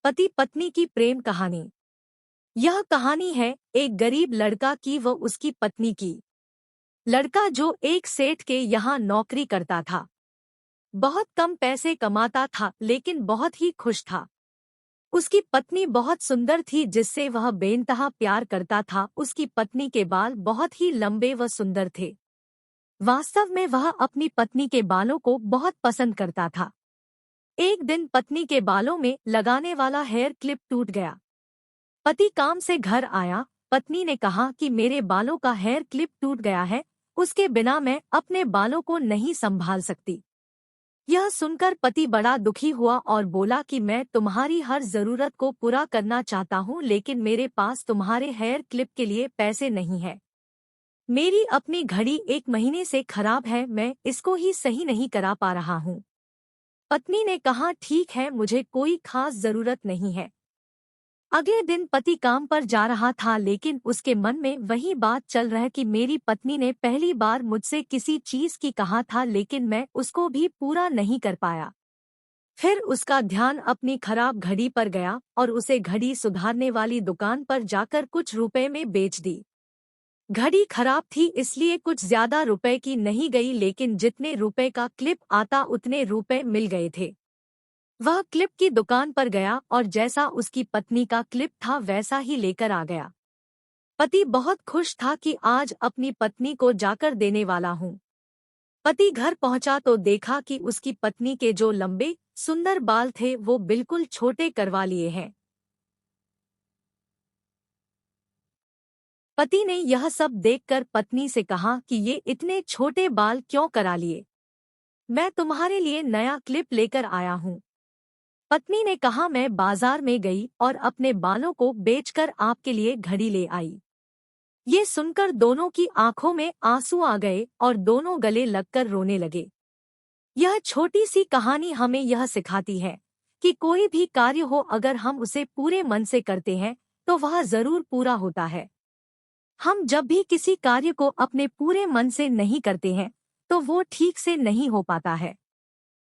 पति पत्नी की प्रेम कहानी। यह कहानी है एक गरीब लड़का की व उसकी पत्नी की। लड़का जो एक सेठ के यहाँ नौकरी करता था, बहुत कम पैसे कमाता था लेकिन बहुत ही खुश था। उसकी पत्नी बहुत सुंदर थी जिससे वह बेइंतहा प्यार करता था। उसकी पत्नी के बाल बहुत ही लंबे व सुंदर थे। वास्तव में वह अपनी पत्नी के बालों को बहुत पसंद करता था। एक दिन पत्नी के बालों में लगाने वाला हेयर क्लिप टूट गया। पति काम से घर आया। पत्नी ने कहा कि मेरे बालों का हेयर क्लिप टूट गया है, उसके बिना मैं अपने बालों को नहीं संभाल सकती। यह सुनकर पति बड़ा दुखी हुआ और बोला कि मैं तुम्हारी हर जरूरत को पूरा करना चाहता हूँ, लेकिन मेरे पास तुम्हारे हेयर क्लिप के लिए पैसे नहीं है। मेरी अपनी घड़ी 1 महीने से खराब है, मैं इसको ही सही नहीं करा पा रहा हूँ। पत्नी ने कहा ठीक है, मुझे कोई खास जरूरत नहीं है। अगले दिन पति काम पर जा रहा था लेकिन उसके मन में वही बात चल रही कि मेरी पत्नी ने पहली बार मुझसे किसी चीज की कहा था लेकिन मैं उसको भी पूरा नहीं कर पाया। फिर उसका ध्यान अपनी खराब घड़ी पर गया और उसे घड़ी सुधारने वाली दुकान पर जाकर कुछ रुपए में बेच दी। घड़ी खराब थी इसलिए कुछ ज्यादा रुपए की नहीं गई, लेकिन जितने रुपए का क्लिप आता उतने रुपए मिल गए थे। वह क्लिप की दुकान पर गया और जैसा उसकी पत्नी का क्लिप था वैसा ही लेकर आ गया। पति बहुत खुश था कि आज अपनी पत्नी को जाकर देने वाला हूँ। पति घर पहुंचा तो देखा कि उसकी पत्नी के जो लंबे सुंदर बाल थे वो बिल्कुल छोटे करवा लिए हैं। पति ने यह सब देखकर पत्नी से कहा कि ये इतने छोटे बाल क्यों करा लिए? मैं तुम्हारे लिए नया क्लिप लेकर आया हूँ। पत्नी ने कहा मैं बाजार में गई और अपने बालों को बेचकर आपके लिए घड़ी ले आई। ये सुनकर दोनों की आंखों में आंसू आ गए और दोनों गले लगकर रोने लगे। यह छोटी सी कहानी हमें यह सिखाती है कि कोई भी कार्य हो, अगर हम उसे पूरे मन से करते हैं तो वह जरूर पूरा होता है। हम जब भी किसी कार्य को अपने पूरे मन से नहीं करते हैं तो वो ठीक से नहीं हो पाता है।